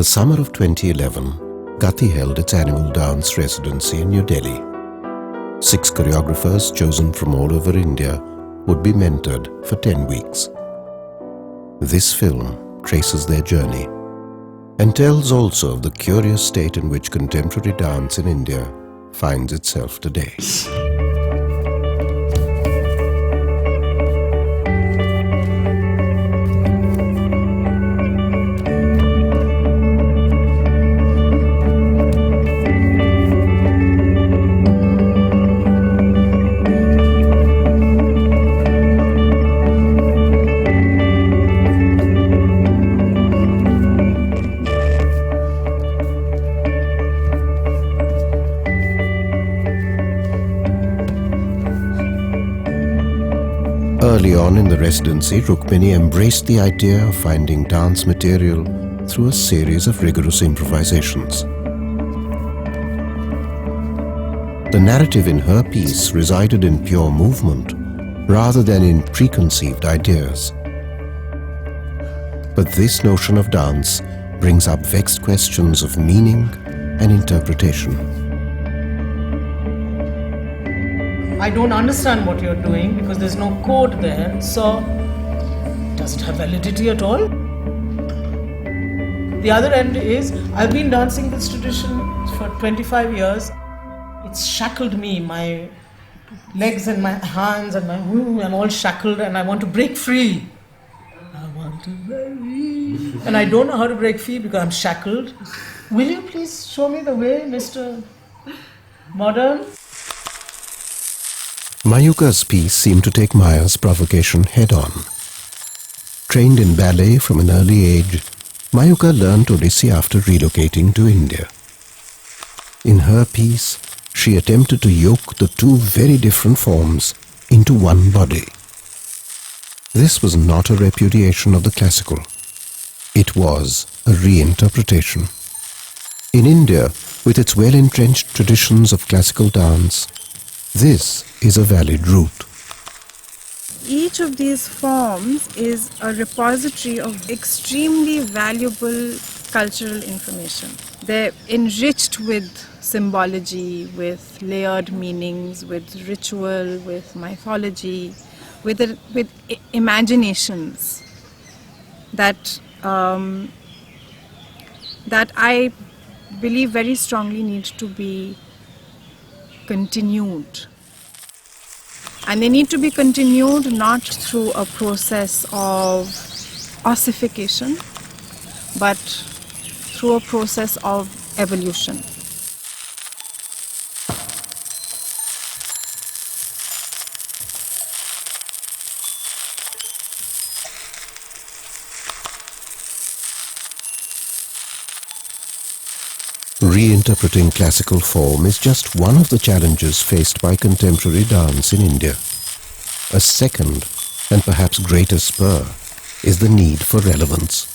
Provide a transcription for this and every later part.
the summer of 2011, GATI held its annual dance residency in New Delhi. 6 choreographers chosen from all over India would be mentored for 10 weeks. This film traces their journey and tells also of the curious state in which contemporary dance in India finds itself today. Early on in the residency, Rukmini embraced the idea of finding dance material through a series of rigorous improvisations. The narrative in her piece resided in pure movement rather than in preconceived ideas. But this notion of dance brings up vexed questions of meaning and interpretation. I don't understand what you're doing because there's no code there, so does it have validity at all? The other end is, I've been dancing this tradition for 25 years. It's shackled me, my legs and my hands and I'm all shackled and I want to break free. And I don't know how to break free because I'm shackled. Will you please show me the way, Mr. Modern? Mayuka's piece seemed to take Maya's provocation head-on. Trained in ballet from an early age, Mayuka learned Odissi after relocating to India. In her piece, she attempted to yoke the two very different forms into one body. This was not a repudiation of the classical. It was a reinterpretation. In India, with its well-entrenched traditions of classical dance, this is a valid route. Each of these forms is a repository of extremely valuable cultural information. They're enriched with symbology, with layered meanings, with ritual, with mythology, with imaginations that I believe very strongly need to be continued. And they need to be continued not through a process of ossification, but through a process of evolution. Reinterpreting classical form is just one of the challenges faced by contemporary dance in India. A second, and perhaps greater spur, is the need for relevance.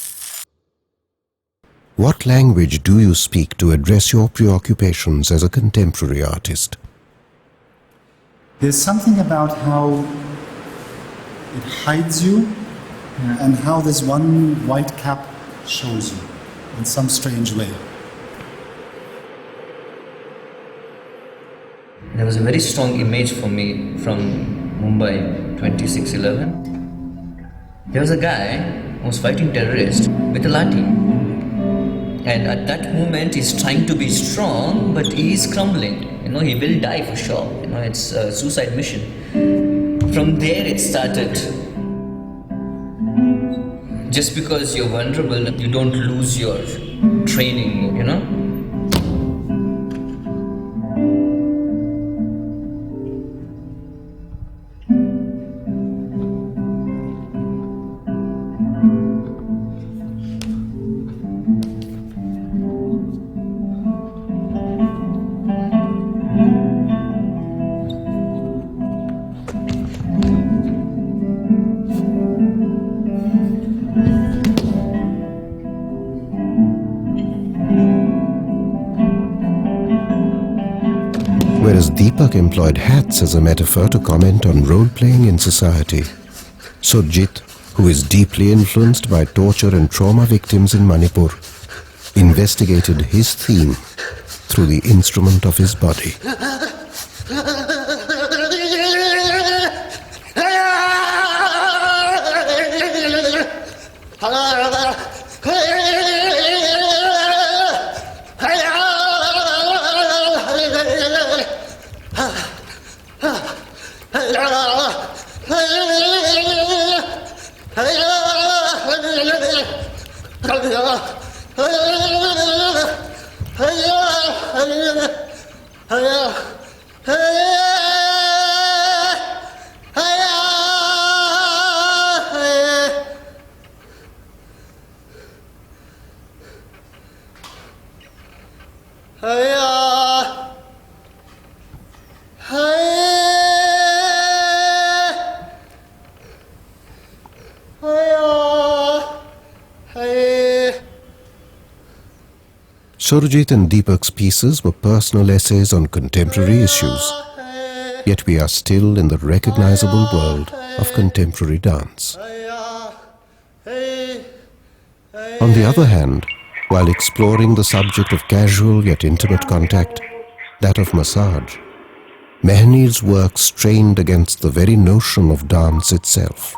What language do you speak to address your preoccupations as a contemporary artist? There's something about how it hides you and how this one white cap shows you in some strange way. There was a very strong image for me from Mumbai 26/11. There was a guy who was fighting terrorists with a lathi. And at that moment he's trying to be strong, but he's crumbling. He will die for sure. It's a suicide mission. From there it started. Just because you're vulnerable, you don't lose your training, Whereas Deepak employed hats as a metaphor to comment on role-playing in society, Surjit, who is deeply influenced by torture and trauma victims in Manipur, investigated his theme through the instrument of his body. Surjit and Deepak's pieces were personal essays on contemporary issues, yet we are still in the recognizable world of contemporary dance. On the other hand, while exploring the subject of casual yet intimate contact, that of massage, Mehnir's work strained against the very notion of dance itself.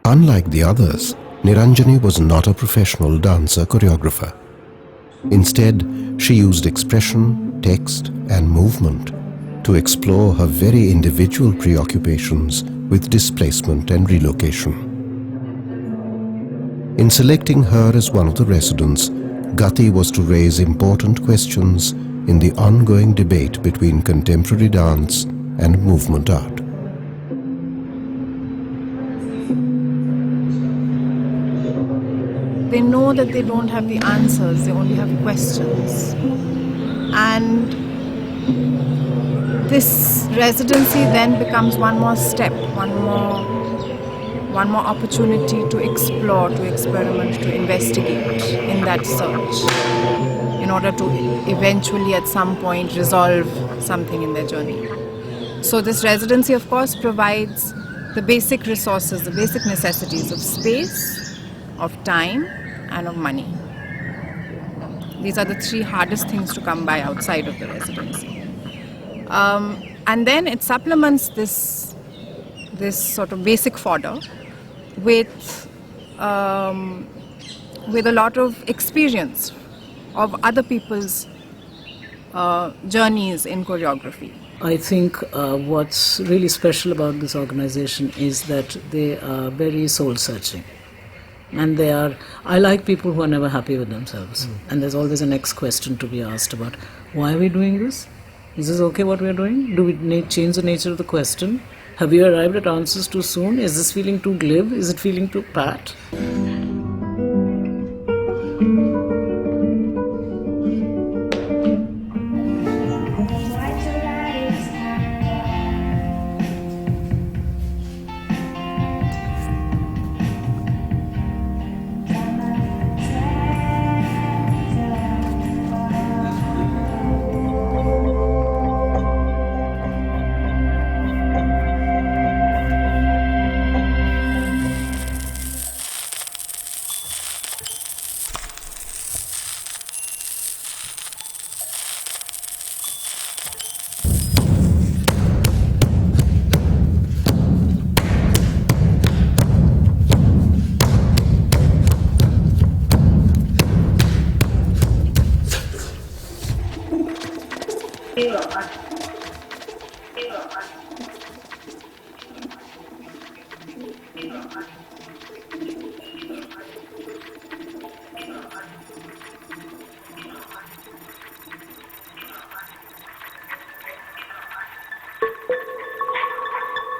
Unlike the others, Niranjani was not a professional dancer choreographer. Instead, she used expression, text, and movement to explore her very individual preoccupations with displacement and relocation. In selecting her as one of the residents, GATI was to raise important questions in the ongoing debate between contemporary dance and movement art. They know that they don't have the answers, they only have questions. And this residency then becomes one more step, one more opportunity to explore, to experiment, to investigate in that search in order to eventually at some point resolve something in their journey. So this residency, of course, provides the basic resources, the basic necessities of space, of time, and of money. These are the three hardest things to come by outside of the residency. And then it supplements this sort of basic fodder with a lot of experience of other people's journeys in choreography. I think what's really special about this organization is that they are very soul-searching. And I like people who are never happy with themselves. And there's always a next question to be asked about, why are we doing this? Is this okay what we're doing? Do we change the nature of the question? Have we arrived at answers too soon? Is this feeling too glib? Is it feeling too pat?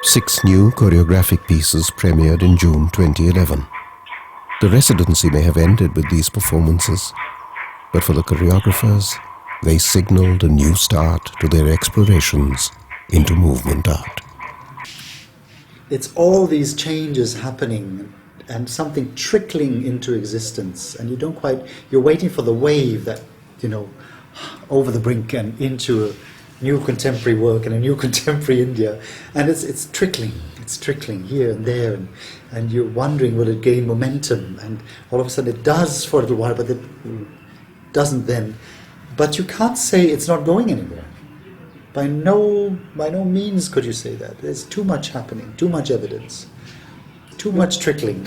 6 new choreographic pieces premiered in June 2011. The residency may have ended with these performances, but for the choreographers, they signaled a new start to their explorations into movement art. It's all these changes happening and something trickling into existence, and you're waiting for the wave that, over the brink and into a new contemporary work and a new contemporary India, and it's trickling here and there, and you're wondering, will it gain momentum? And all of a sudden it does for a little while, but it doesn't then. But you can't say it's not going anywhere. By no means could you say that. There's too much happening, too much evidence, too much trickling.